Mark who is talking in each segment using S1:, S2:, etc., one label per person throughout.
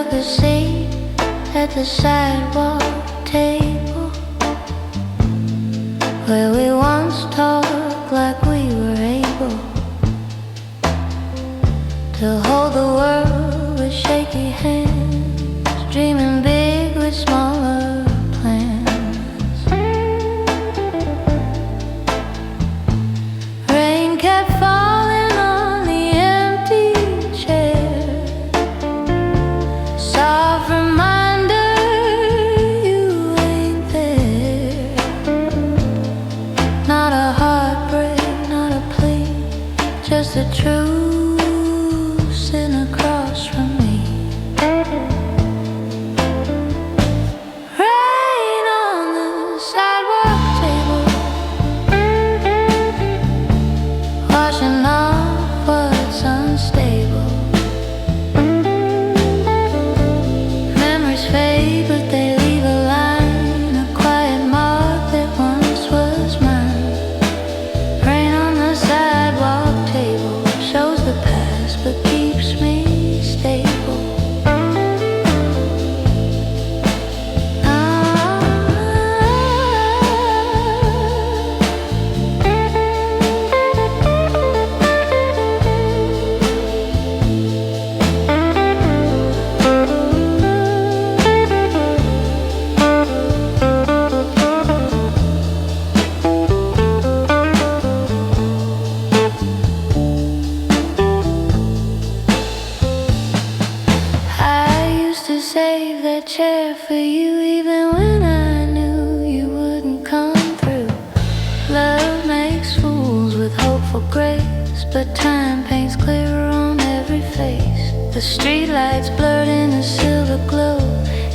S1: took a seat at the sidewalk table, where we once talked like we were able to hold the world with shaky hands, dreaming big with smaller plans. Rain kept falling on the empty chair, soft reminder you ain't there. Not a heartbreak, not a plea, just the truth sitting across from me. Rain on the sidewalk table, washing off what's unstable. Memories fade, but they leave a line, a quiet mark that once was mine. Rain on the sidewalk table shows the past, but keeps me stable. Save that chair for you, even when I knew you wouldn't come through. Love makes fools with hopeful grace, but time paints clearer on every face. The streetlights blurred in a silver glow,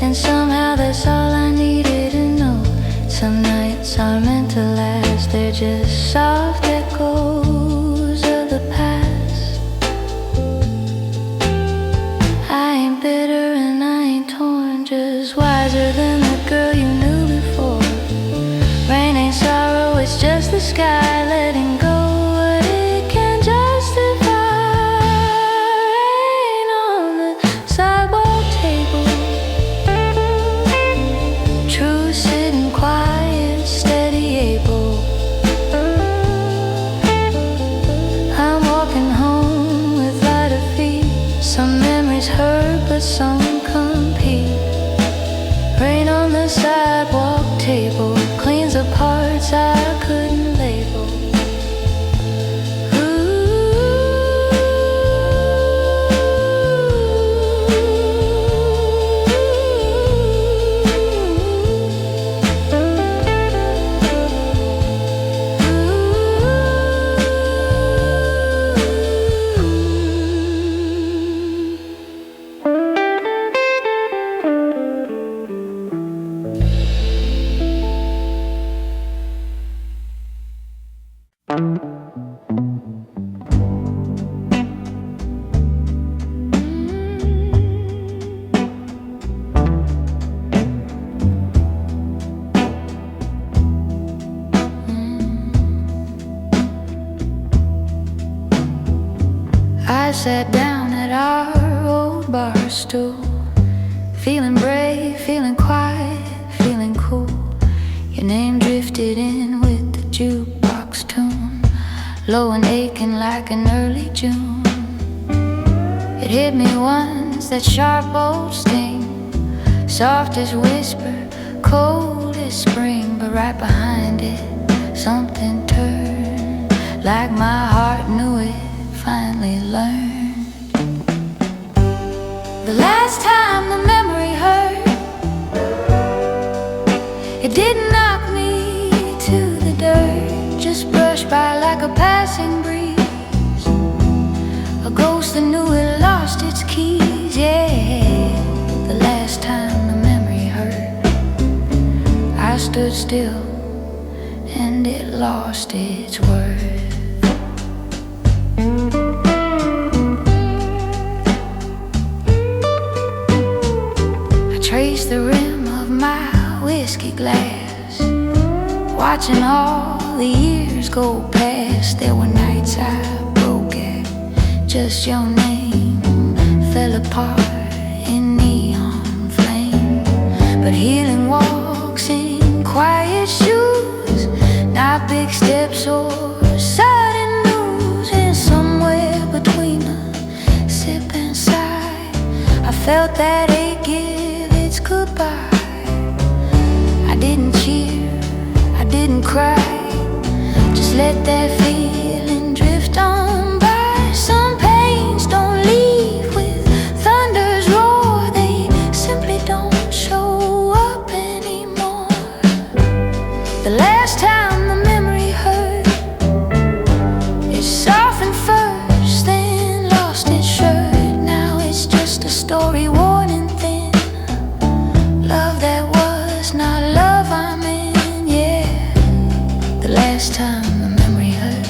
S1: and somehow that's all I needed to know. Some nights are meant to last, they're just soft echoes of the past. I ain't bitter and I ain't torn, just wiser than the girl you knew before. Rain ain't sorrow, it's just the sky letting go what it can justify. Rain on the sidewalk table, true sitting quiet, steady able. I'm walking home with lighter feet, some memories hurt but some compete. Rain on the sidewalk table cleans the parts I couldn't label. I sat down at our old bar stool, feeling brave, feeling quiet, feeling cool. Your name drifted in with the jukebox tune, low and aching like an early June. It hit me once, that sharp old sting, soft as whisper, cold as spring. But right behind it, something turned, like my heart knew it, finally learned. The last time the memory hurt, it didn't knock me to the dirt, just brushed by like a passing breeze, a ghost that knew it lost its keys. Yeah, the last time the memory hurt, I stood still and it lost its worth. Trace the rim of my whiskey glass, watching all the years go past. There were nights I broke at just your name, fell apart in need body give its goodbye. I didn't cheer, I didn't cry, just let that feeling drift on by. Some pains don't leave with thunder's roar, they simply don't show up anymore. The last time the memory hurt, it softened first, then lost its shirt. Now it's just a story worn and thin. Love that was not love I'm in, yeah. The last time the memory hurt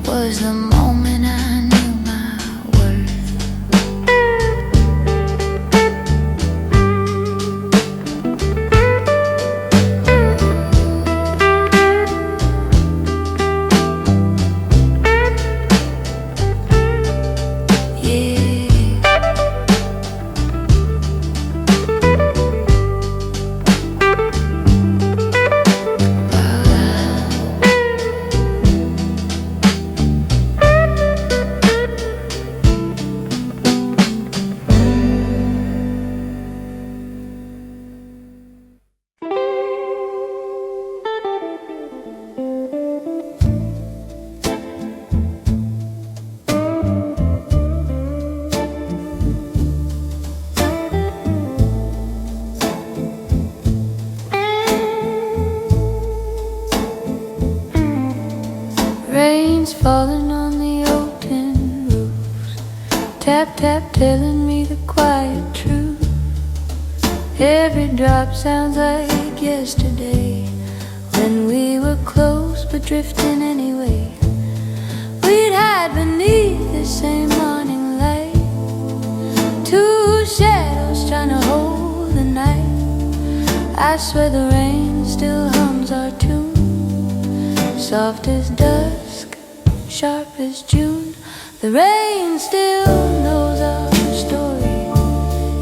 S1: was the moment I knew my worth. Rain's falling on the old tin roofs, tap tap telling me the quiet truth. Every drop sounds like yesterday, when we were close but drifting anyway. We'd hide beneath the same morning light, two shadows trying to hold the night. I swear the rain still hums our tune, soft as dusk, sharp as June. The rain still knows our story,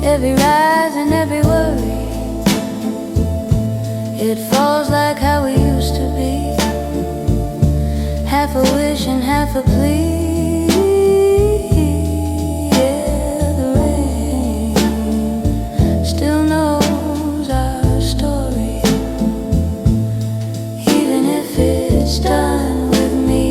S1: every rise and every worry. It falls like how we used to be, half a wish and half a plea. Yeah, the rain still knows our story, even if it's done with me.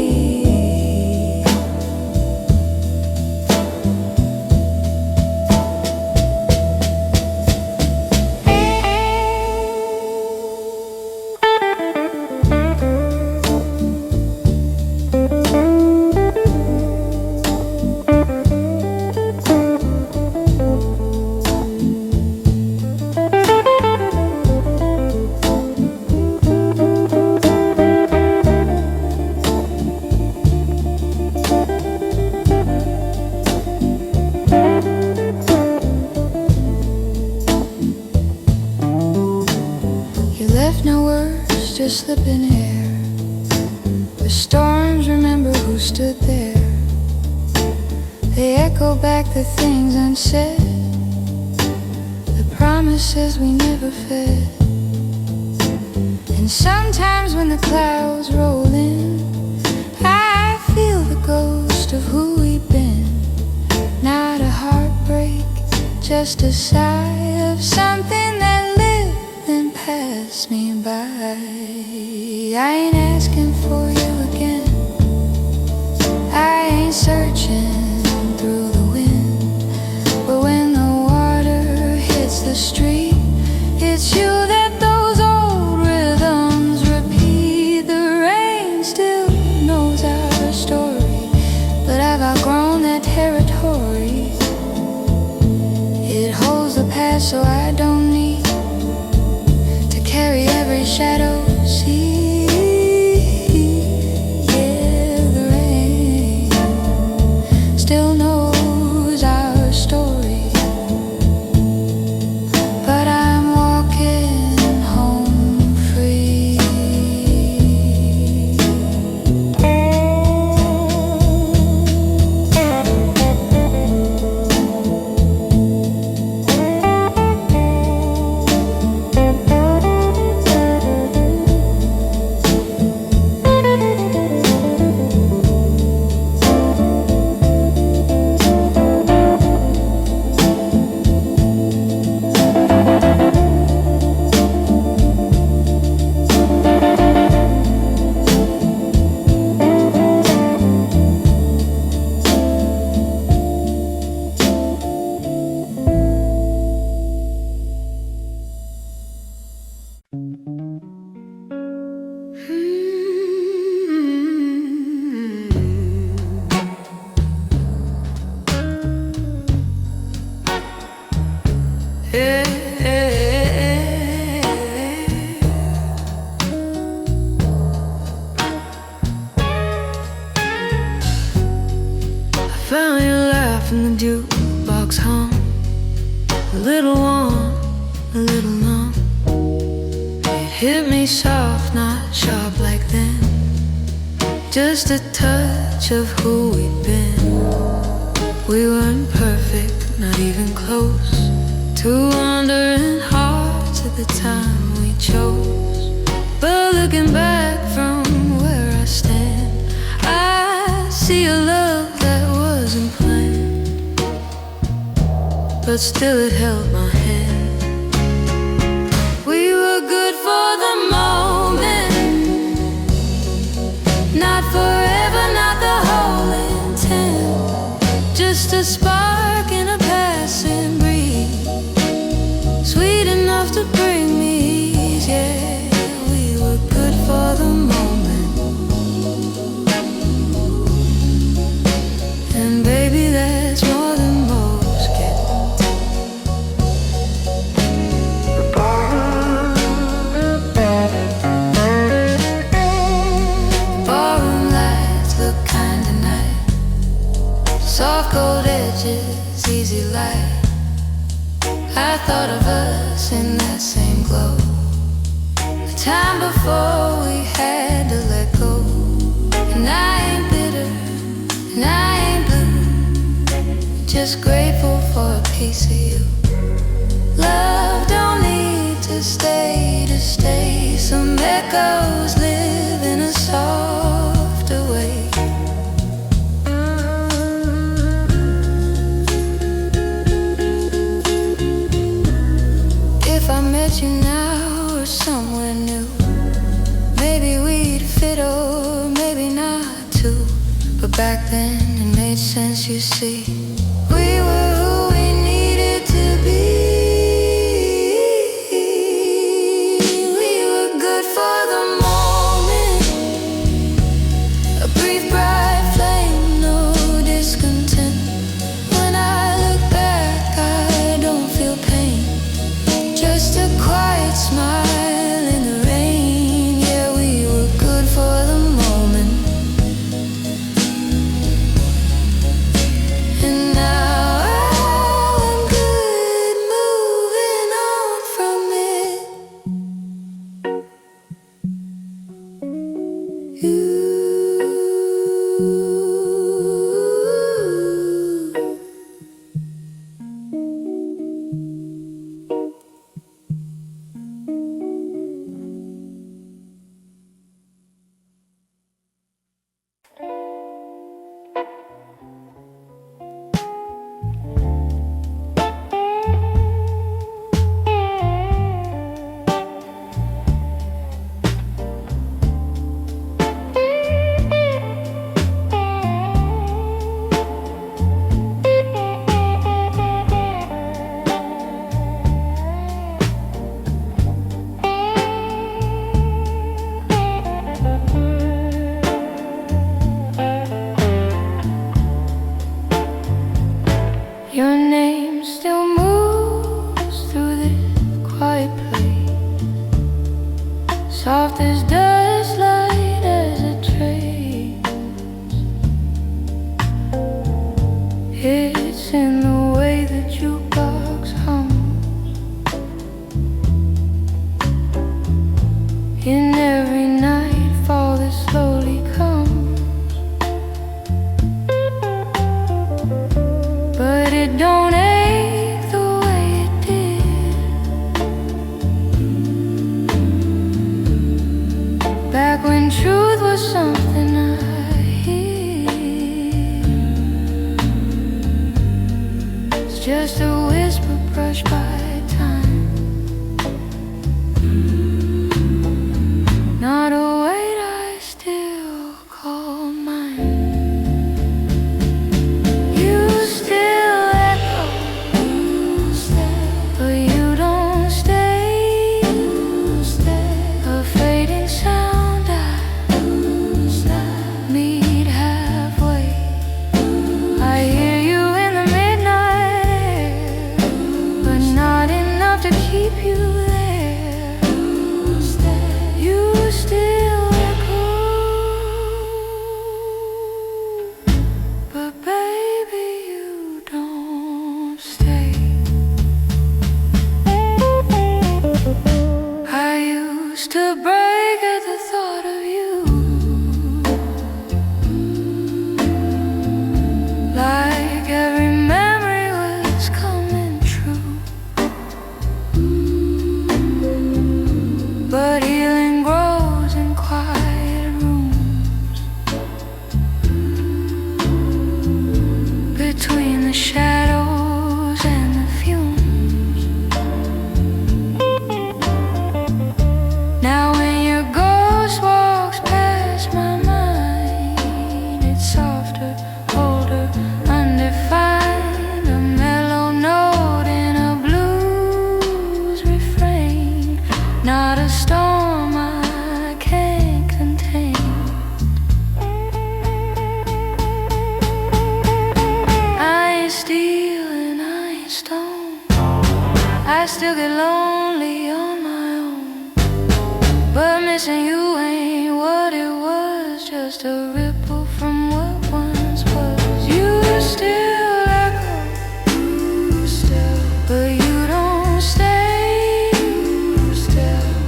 S1: No words, just slipping air. The storms remember who stood there. They echo back the things unsaid, the promises we never fed. And sometimes when the clouds roll in, I feel the ghost of who we've been. Not a heartbreak, just a sigh of something that lived and passed me by. I ain't asking for you again, I ain't searching through the wind, but when the water hits the street, it's you that those old rhythms repeat. The rain still knows our story, but I've outgrown that territory. It holds the past so I don't need to carry every shadow. See, yeah, the rain still knows our story, but I'm walking home free. jukebox hum, a little warm, a little numb. It hit me soft, not sharp like then. Just a touch of who we'd been. We weren't perfect, not even close. Two wandering hearts at the time we chose. But looking back from where I stand, I see a love that wasn't planned, but still it held my hand. We were good for the moment, not forever, not the whole intent. Just a spark in a passing breeze, sweet enough to bring me ease. Yeah, we were good for the moment, and baby, that's more than most get. Baroom lights look kinda nice, soft gold edges, easy light. I thought of us in that same glow, the time before we had to let go. And I ain't bitter, and I ain't blue, just grateful for a piece of you. Love don't need to stay. Some echoes live in a softer way. If I met you now or somewhere new, maybe we'd fit or maybe not too. But back then it made sense, you see. We were who we needed to be. We were good for the moment, a brief bright flame, no discontent. When I look back, I don't feel pain, just a quiet smile in the rain. Yeah, we were good for the moment, and now I'm good moving on from it. You. Your name still moves through this quiet place, soft as dust, light as a trace. It's in the way the jukebox hums, in every nightfall that slowly comes. But it don't ache the way it did back when truth was something I hid. It's just a whisper brushed by time, not a weight I still call mine. You still echo, but you don't stay. A fading sound I meet halfway. I hear you in the midnight air, but not stone. I still get lonely on my own, but missing you ain't what it was, just a ripple from what once was. You still echo, but you don't stay.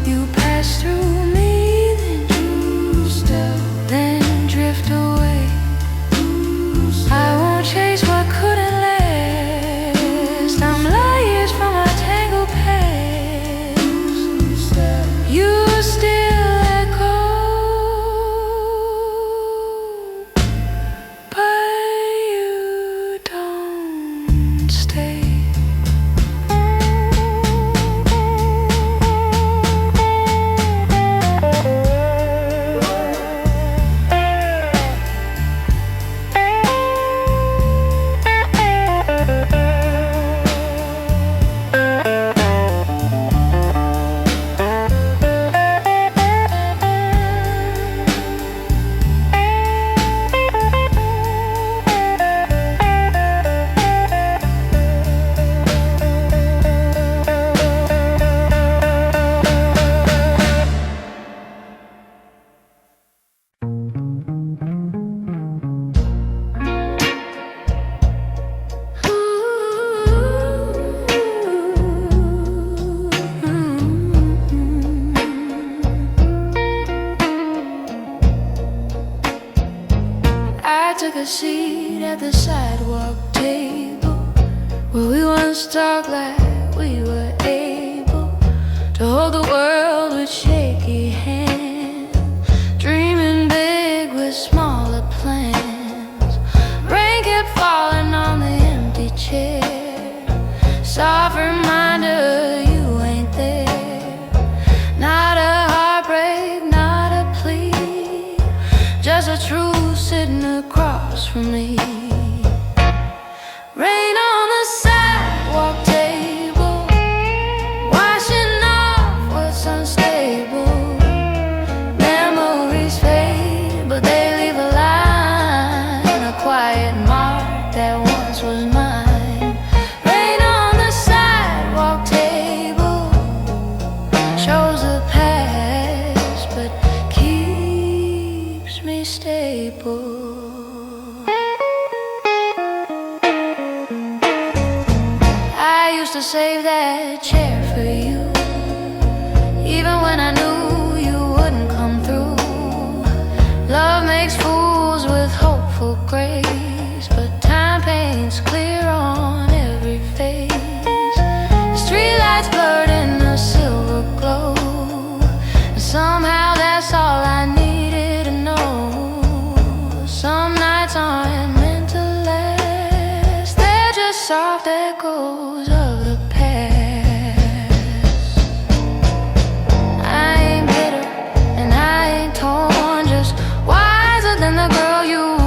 S1: You pass through me, then drift away. I won't chase what couldn't last. I'm light years from our tangled past. You still echo, but you don't stay. I took a seat at the sidewalk table where we once talked like we were able to hold the world with shaky hands, dreaming big with smaller plans. Rain kept falling on the empty chair, soft reminder you ain't there. Not a heartbreak, not a plea, just a truth sitting across from me. Rain on the sidewalk table, washing off what's unstable. Memories fade, but they leave a line, a quiet mark that once was mine. Rain on the sidewalk table shows the past, but keeps me stable. I used to save that chair for you, even when I knew you wouldn't come through. Love makes fools with hopeful grace, but time paints clear on every face. The streetlights blurred in a silver glow, and somehow that's all I needed to know. Some nights aren't meant to last, they're just soft echoes of the past. I ain't bitter and I ain't torn, just wiser than the girl you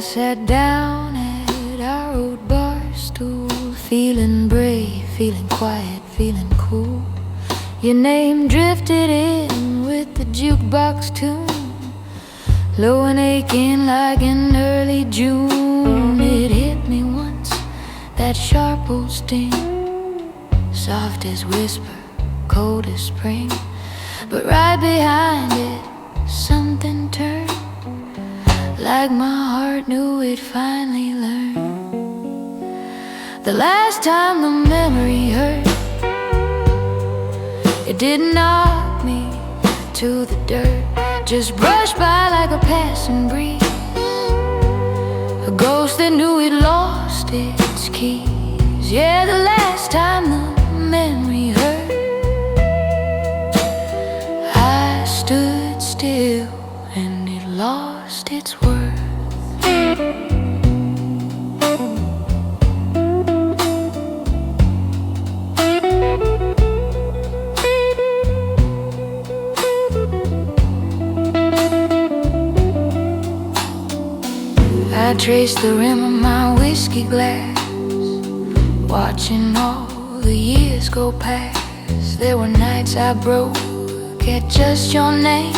S1: sat down at our old bar stool, feeling brave, feeling quiet, feeling cool. Your name drifted in with the jukebox tune, low and aching like in early June. It hit me once, that sharp old sting, soft as whisper, cold as spring. But right behind it, something turned, like my heart knew it finally learned. The last time the memory hurt, it didn't knock me to the dirt, just brushed by like a passing breeze, a ghost that knew it lost its keys. Yeah, the last time the memory hurt, I stood still and it lost its worth. I traced the rim of my whiskey glass, watching all the years go past. There were nights I broke at just your name,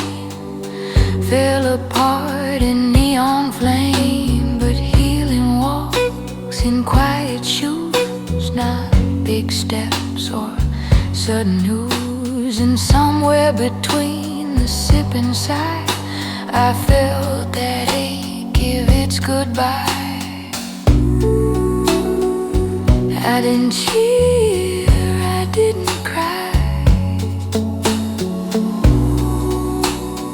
S1: fell apart in neon flame. But healing walks in quiet shoes, not big steps or sudden news. And somewhere between the sip and sigh, I felt that ache give its goodbye. I didn't cheer, I didn't cry,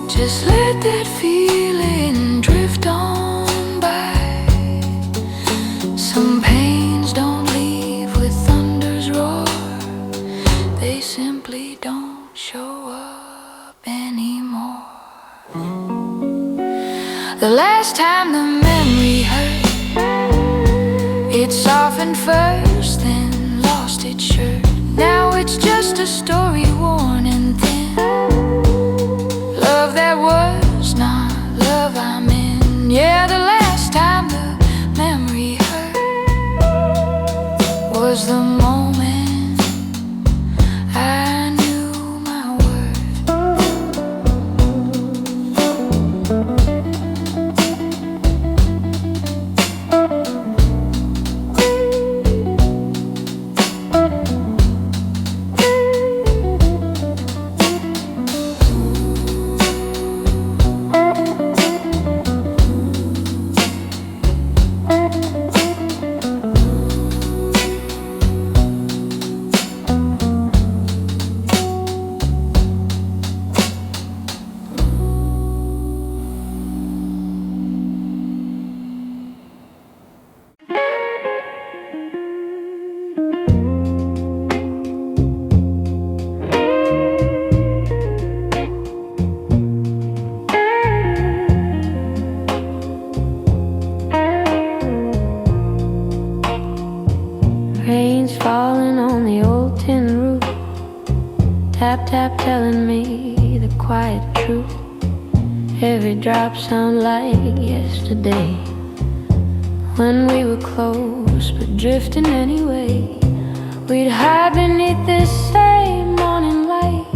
S1: just let that feeling drift on by. Some pains don't leave with thunder's roar, they simply don't show up anymore. The last time the memory hurt, it softened first, then lost its shirt. Now it's just a story worn and thin, love that was not love I'm in. Yeah, the last time the memory hurt was the moment I knew my worth. Rain's falling on the old tin roof, tap tap telling me the quiet truth. Every drop sound like yesterday, when we were close but drifting anyway. We'd hide beneath this same morning light,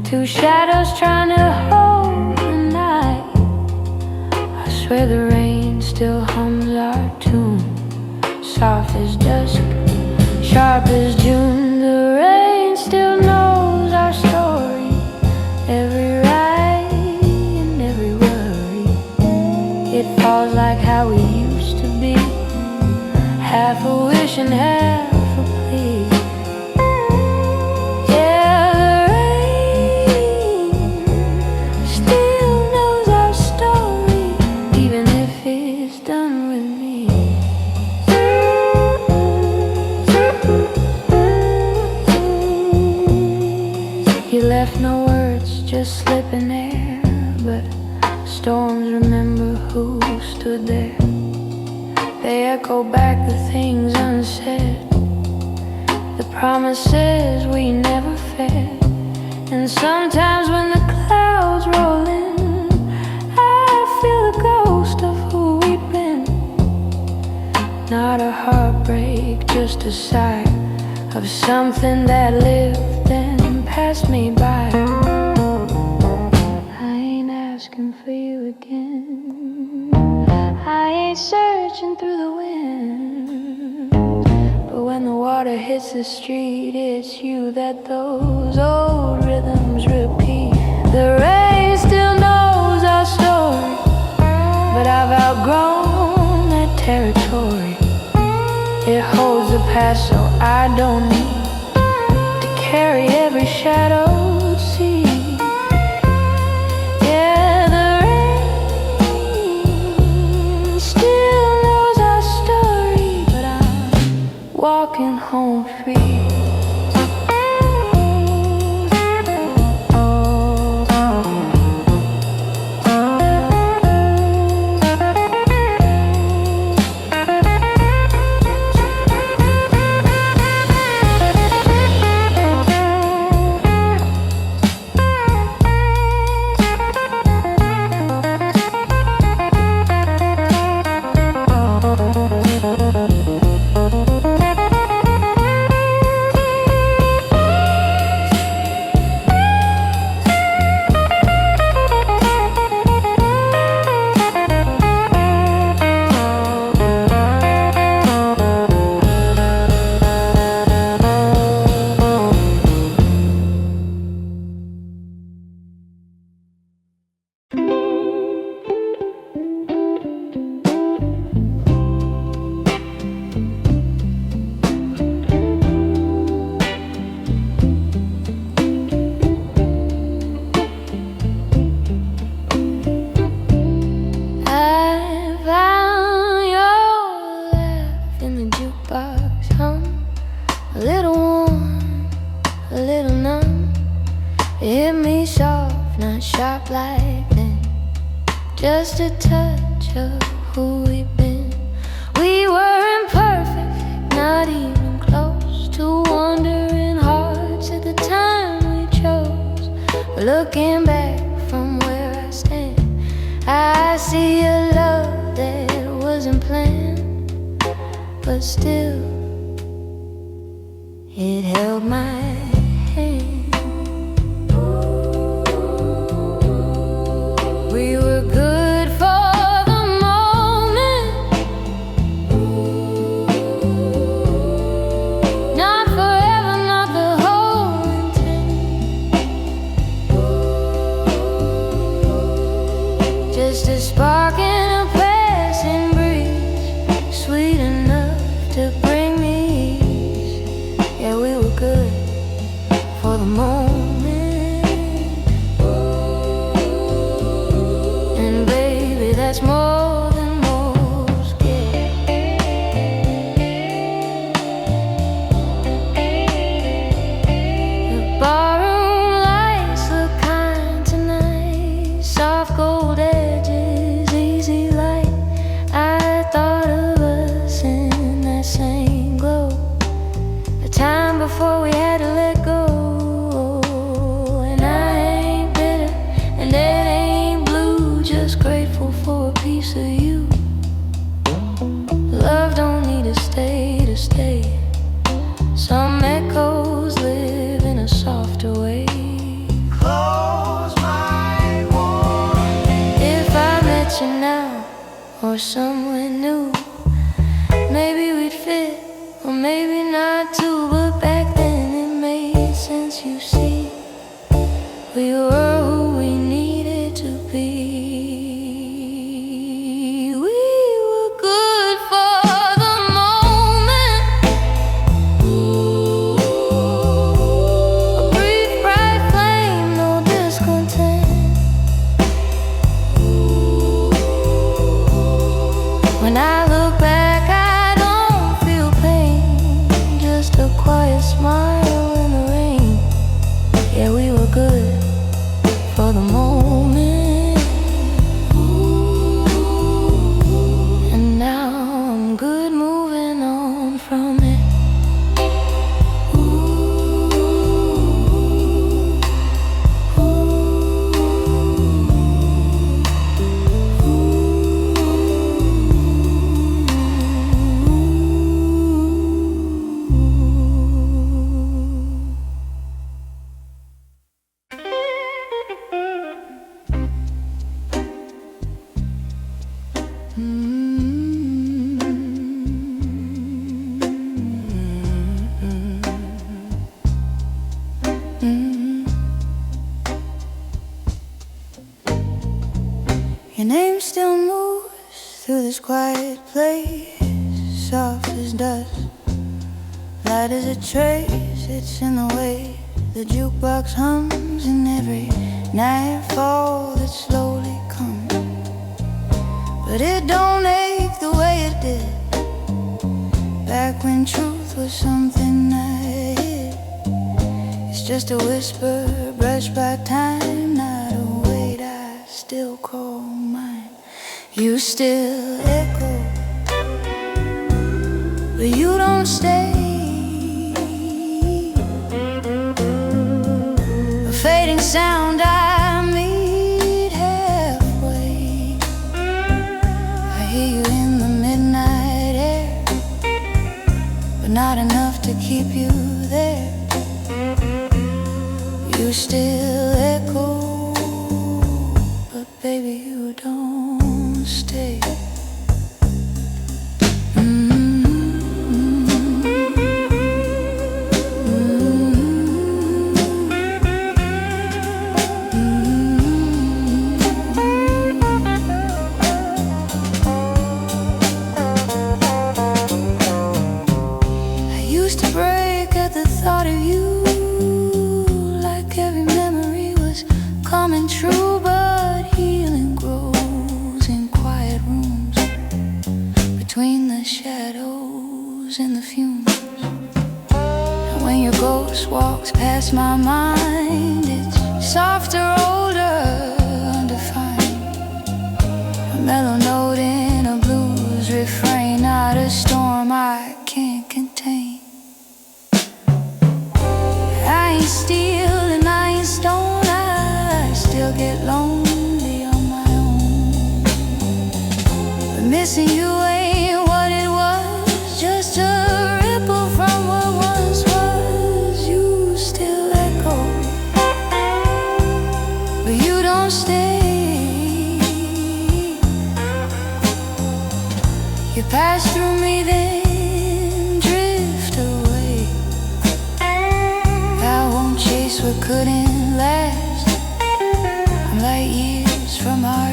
S1: two shadows trying to hold the night. I swear the rain still hums our tune, soft as dusk, sharp as June. The rain still knows our story, every right and every worry. It falls like how we used to be, half a wish and half a plea. Yeah, the rain still knows our story, even if it's done with me. You left no words, just slipping there, but storms remember who stood there. They echo back the things unsaid, the promises we never fed. And sometimes when the clouds roll in, I feel a ghost of who we've been. just a sign of something that lived and passed me by. I ain't asking for you again. I ain't searching through the wind. But when the water hits the street, it's you that those old rhythms repeat. The rain still knows our story, but I've outgrown that territory. It holds the past, so I don't need to carry every shadowed sea. Yeah, the rain still knows our story, but I'm walking home free. Just a touch of who we've been. We weren't perfect, not even close to wandering hearts at the time we chose. But looking back from where I stand, I see a love that wasn't planned, but still it held my hand. We were good for the moment, not forever, not the whole intent. Just a spark in a passing breeze, sweet enough to bring me ease. Yeah, we were good for the moment. That's more than most get. The barroom lights look kind tonight, soft gold edges, easy light. I thought of us in that same glow, the time before we had to let go. And I ain't bitter, and it ain't blue, just grateful for a piece of you. Love don't need to stay to stay. Some echoes live in a softer way. Close my one. If I met you now or somewhere new, maybe we'd fit, or maybe not too. But back then it made sense, you see. We were who we needed to be. When I look back, I don't feel pain, just a quiet smile in the rain. Yeah, we were good for the moment, and now I'm good moving on from it. Your name still moves through this quiet place, soft as dust, light as a trace. It's in the way the jukebox hums, and every nightfall that slowly comes. But it don't ache the way it did back when truth was something I hid. It's just a whisper brushed by time, not a weight I still call mine. You still echo, but you don't stay. A fading sound I meet halfway. I hear you in the midnight air, but not enough to keep you there. You still echo, but baby you don't stay. Used to break at the thought of you, like every memory was coming true. But healing grows in quiet rooms, between the shadows and the fumes. And when your ghost walks past my mind, it's softer, older, undefined. A mellow note in a blues refrain, not a storm I can't contain. I ain't steel and I ain't stone, I still get lonely on my own. But missing you ain't what it was, just a ripple from what once was. You still echo, but you don't stay. You pass through me then drift away. What couldn't last, I'm light years from our